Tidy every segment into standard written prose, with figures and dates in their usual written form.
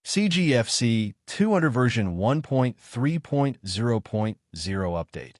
CG FC200 version 1.3.0.0 update.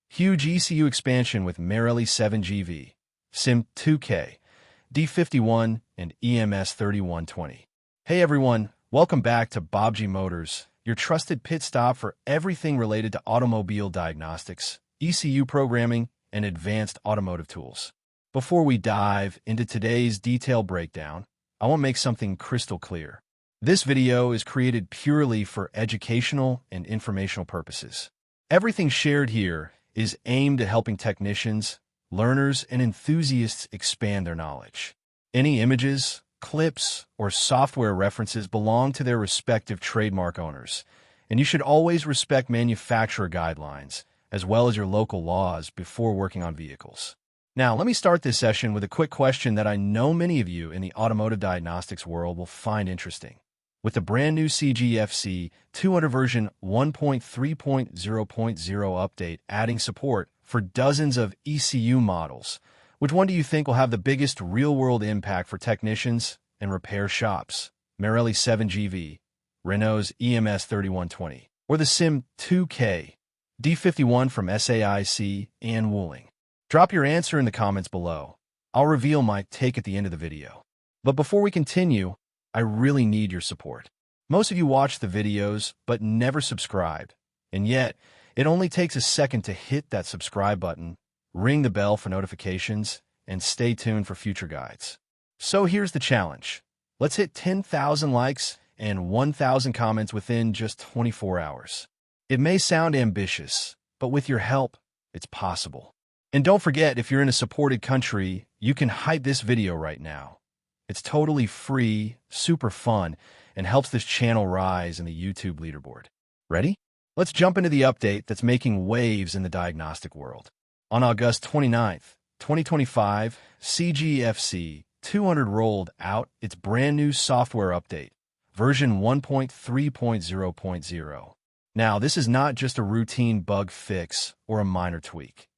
Huge ECU expansion with Marelli 7GV, SIM2K-D51, and EMS3120. Hey everyone, welcome back to Baabji Motors, your trusted pit stop for everything related to automobile diagnostics, ECU programming, and advanced automotive tools. Before we dive into today's detailed breakdown, I want to make something crystal clear. This video is created purely for educational and informational purposes. Everything shared here is aimed at helping technicians, learners, and enthusiasts expand their knowledge. Any images, clips, or software references belong to their respective trademark owners, and you should always respect manufacturer guidelines, as well as your local laws before working on vehicles. Now, let me start this session with a quick question that I know many of you in the automotive diagnostics world will find interesting. With the brand new CG FC200 version 1.3.0.0 update adding support for dozens of ECU models, which one do you think will have the biggest real-world impact for technicians and repair shops? Marelli 7GV, Renault's EMS3120, or the SIM2K-D51 from Saic and Wuling? Drop your answer in the comments below. I'll reveal my take at the end of the video. But before we continue, I really need your support. Most of you watch the videos but never subscribe, and yet it only takes a second to hit that subscribe button, ring the bell for notifications, and stay tuned for future guides. So here's the challenge. Let's hit 10,000 likes and 1,000 comments within just 24 hours. It may sound ambitious, but with your help, it's possible. And don't forget, if you're in a supported country, you can hype this video right now. It's totally free, super fun, and helps this channel rise in the YouTube leaderboard. Ready? Let's jump into the update that's making waves in the diagnostic world. On August 29th, 2025, CG FC200 rolled out its brand new software update, version 1.3.0.0. Now, this is not just a routine bug fix or a minor tweak.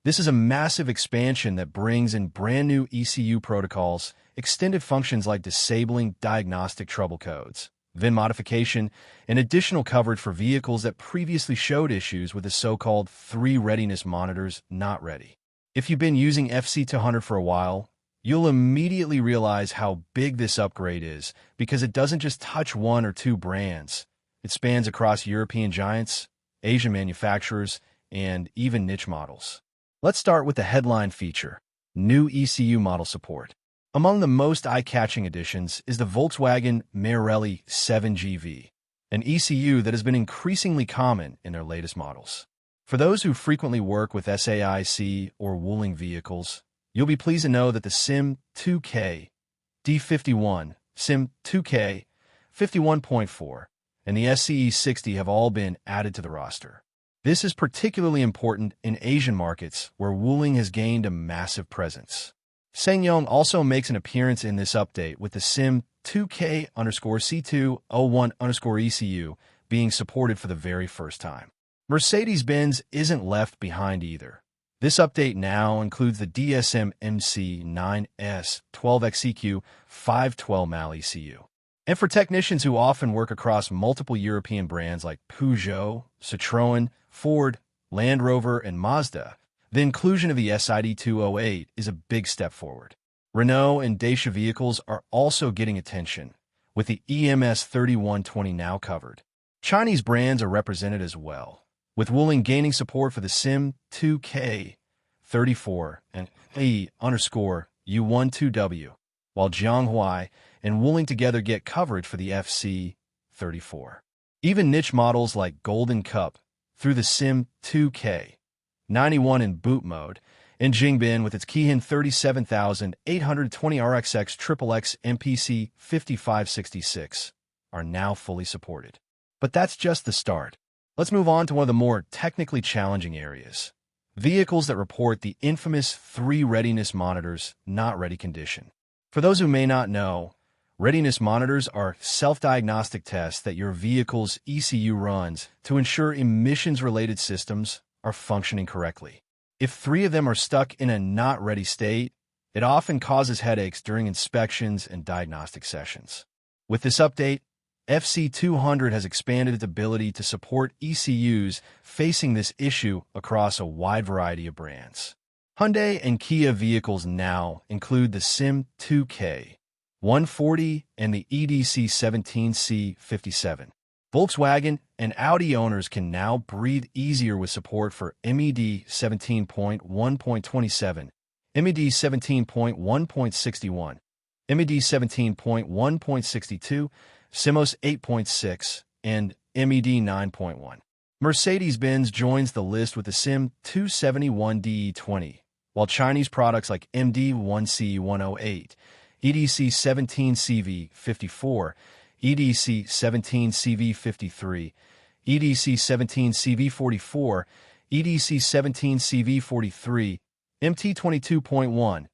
This is a massive expansion that brings in brand new ECU protocols, extended functions like disabling diagnostic trouble codes, VIN modification, and additional coverage for vehicles that previously showed issues with the so-called 3 readiness monitors not ready. If you've been using FC200 for a while, you'll immediately realize how big this upgrade is because it doesn't just touch 1 or 2 brands. It spans across European giants, Asian manufacturers, and even niche models. Let's start with the headline feature, new ECU model support. Among the most eye-catching additions is the Volkswagen Marelli 7GV, an ECU that has been increasingly common in their latest models. For those who frequently work with Saic or Wuling vehicles, you'll be pleased to know that the SIM2K-D51, SIM2K-51.4, and the SCE60 have all been added to the roster. This is particularly important in Asian markets, where Wuling has gained a massive presence. SsangYong also makes an appearance in this update with the SIM2K_C201_ECU being supported for the very first time. Mercedes-Benz isn't left behind either. This update now includes the DSM-MC9S12XEQ512MAL ECU. And for technicians who often work across multiple European brands like Peugeot, Citroën, Ford, Land Rover, and Mazda, the inclusion of the SID208 is a big step forward. Renault and Dacia vehicles are also getting attention, with the EMS3120 now covered. Chinese brands are represented as well, with Wuling gaining support for the SIM2K-34 and E_U12W, while Jianghuai and Wuling together get coverage for the FC34. Even niche models like Golden Cup through the SIM2K-91 in boot mode, and Jingbin with its Kihin 37820 RXX XXX MPC 5566 are now fully supported. But that's just the start. Let's move on to one of the more technically challenging areas. Vehicles that report the infamous 3 readiness monitors not ready condition. For those who may not know, readiness monitors are self-diagnostic tests that your vehicle's ECU runs to ensure emissions-related systems are functioning correctly. If 3 of them are stuck in a not-ready state, it often causes headaches during inspections and diagnostic sessions. With this update, FC200 has expanded its ability to support ECUs, facing this issue across a wide variety of brands. Hyundai and Kia vehicles now include the SIM2K-D51 and the EDC17C57. Volkswagen and Audi owners can now breathe easier with support for MED 17.1.27, MED 17.1.61, MED 17.1.62, SIMOS 8.6, and MED 9.1. Mercedes-Benz joins the list with the SIM271DE20, while Chinese products like MD1C108, EDC17CV54, EDC17CV53, EDC17CV44, EDC17CV43, MT22.1,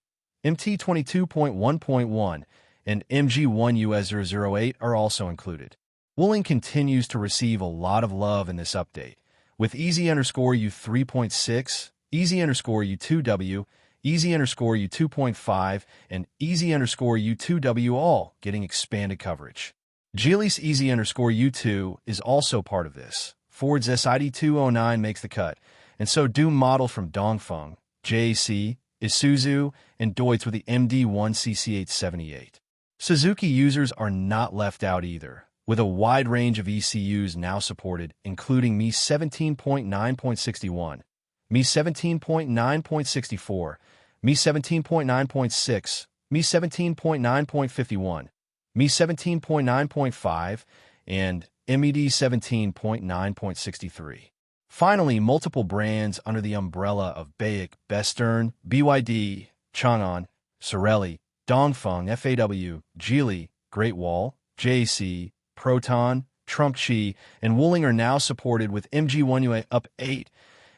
MT22.1.1, and MG1US008 are also included. Wuling continues to receive a lot of love in this update, with EZ_U3.6, EZ_U2W, EZ_U2.5, and EZ_U2W all getting expanded coverage. Geely's EZ_U2 is also part of this. Ford's SID209 makes the cut, and so do models from Dongfeng, JAC, Isuzu, and Deutz with the MD1CC878. Suzuki users are not left out either, with a wide range of ECUs now supported, including Mi 17.9.61, Mi 17.9.64, Mi 17.9.6, Mi 17.9.51, Mi 17.9.5, and MED 17.9.63. Finally, multiple brands under the umbrella of Baic, Bestern, BYD, Changan, Marelli, Dongfeng, FAW, Geely, Great Wall, JAC, Proton, Trumpchi, and Wuling are now supported with MG1UA up 8,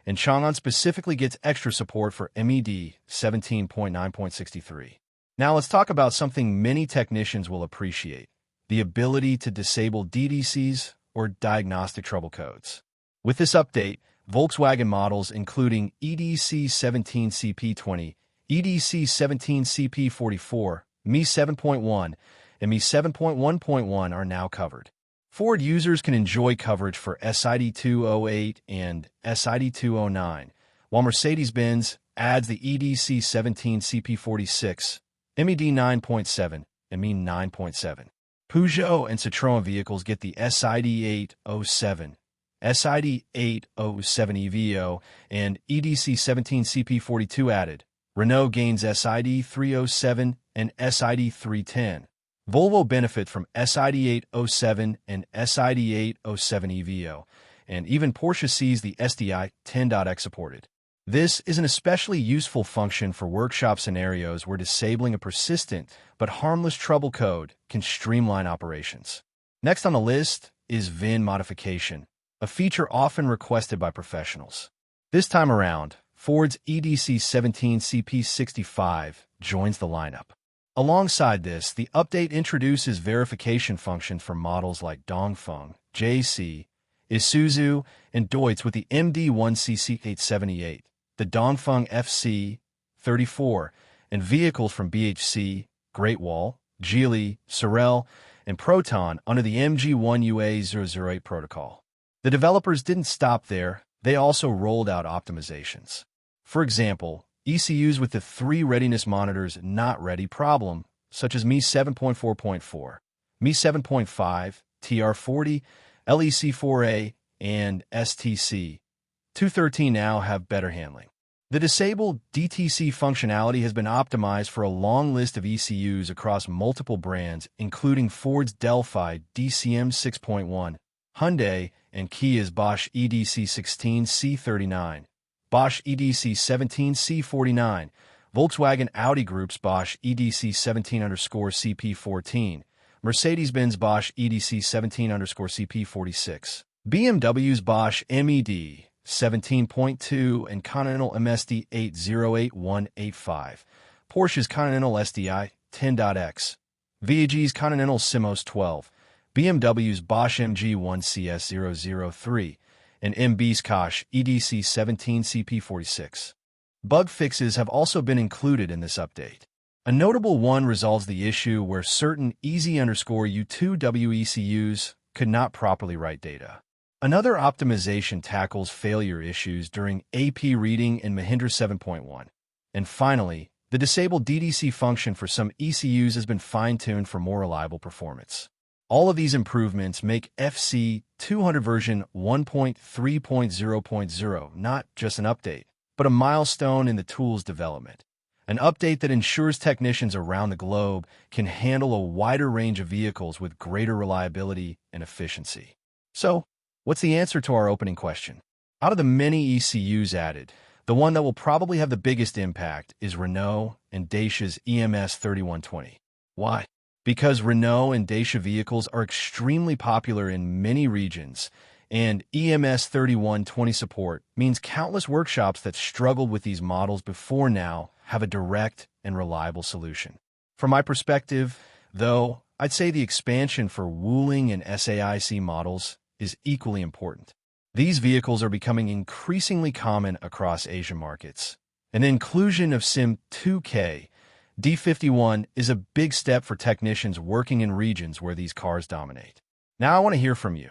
and Changan specifically gets extra support for MED 17.9.63. Now let's talk about something many technicians will appreciate: the ability to disable DTCs or diagnostic trouble codes. With this update, Volkswagen models including EDC17CP20, EDC17CP44, Mi 7.1, and Mi 7.1.1 are now covered. Ford users can enjoy coverage for SID208 and SID209, while Mercedes-Benz adds the EDC17CP46, MED 9.7, and Mi 9.7. Peugeot and Citroën vehicles get the SID807, SID807 EVO, and EDC17CP42 added. Renault gains SID307 and SID310. Volvo benefit from SID807 and SID807 EVO, and even Porsche sees the SDI 10.x supported. This is an especially useful function for workshop scenarios where disabling a persistent but harmless trouble code can streamline operations. Next on the list is VIN modification, a feature often requested by professionals. This time around, Ford's EDC17CP65 joins the lineup. Alongside this, the update introduces verification function for models like Dongfeng, JAC, Isuzu, and Deutz with the MD1CC878, the Dongfeng FC34, and vehicles from BHC, Great Wall, Geely, Sorel, and Proton under the MG1UA008 protocol. The developers didn't stop there, they also rolled out optimizations. For example, ECUs with the 3 readiness monitors not ready problem, such as Mi 7.4.4, Mi 7.5, TR40, LEC4A, and STC213 now have better handling. The disabled DTC functionality has been optimized for a long list of ECUs across multiple brands, including Ford's Delphi DCM 6.1, Hyundai and Kia's Bosch EDC16C39, Bosch EDC17C49, Volkswagen Audi Group's Bosch EDC17_CP14, Mercedes-Benz Bosch EDC17_CP46, BMW's Bosch MED 17.2 and Continental MSD 808185, Porsche's Continental SDI 10.x, VAG's Continental SIMOS 12, BMW's Bosch MG1CS003, and MB's Kosh EDC17CP46. Bug fixes have also been included in this update. A notable one resolves the issue where certain EZ_U2W ECUs could not properly write data. Another optimization tackles failure issues during AP reading in Mahindra 7.1. And finally, the disabled DTC function for some ECUs has been fine-tuned for more reliable performance. All of these improvements make FC200 version 1.3.0.0 not just an update, but a milestone in the tool's development. An update that ensures technicians around the globe can handle a wider range of vehicles with greater reliability and efficiency. So, what's the answer to our opening question? Out of the many ECUs added, the one that will probably have the biggest impact is Renault and Dacia's EMS3120. Why? Because Renault and Dacia vehicles are extremely popular in many regions, and EMS3120 support means countless workshops that struggled with these models before now have a direct and reliable solution. From my perspective, though, I'd say the expansion for Wuling and Saic models is equally important. These vehicles are becoming increasingly common across Asian markets, and the inclusion of SIM2K-D51 is a big step for technicians working in regions where these cars dominate. Now I want to hear from you.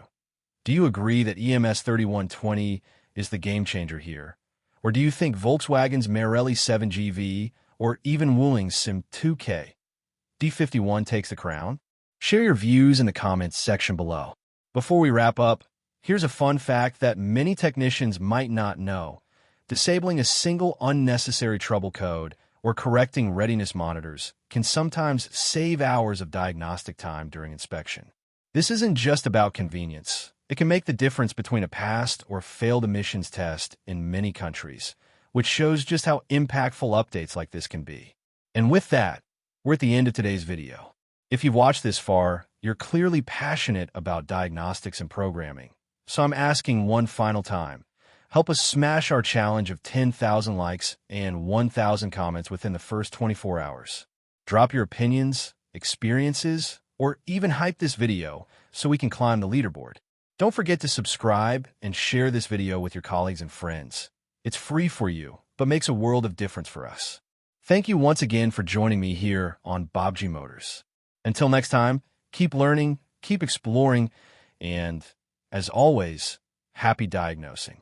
Do you agree that EMS3120 is the game changer here? Or do you think Volkswagen's Marelli 7GV or even Wuling's SIM2K-D51 takes the crown? Share your views in the comments section below. Before we wrap up, here's a fun fact that many technicians might not know. Disabling a single unnecessary trouble code or correcting readiness monitors can sometimes save hours of diagnostic time during inspection. This isn't just about convenience. It can make the difference between a passed or failed emissions test in many countries, which shows just how impactful updates like this can be. And with that, we're at the end of today's video. If you've watched this far, you're clearly passionate about diagnostics and programming. So I'm asking one final time, help us smash our challenge of 10,000 likes and 1,000 comments within the first 24 hours. Drop your opinions, experiences, or even hype this video so we can climb the leaderboard. Don't forget to subscribe and share this video with your colleagues and friends. It's free for you, but makes a world of difference for us. Thank you once again for joining me here on Baabji Motors. Until next time, keep learning, keep exploring, and, as always, happy diagnosing.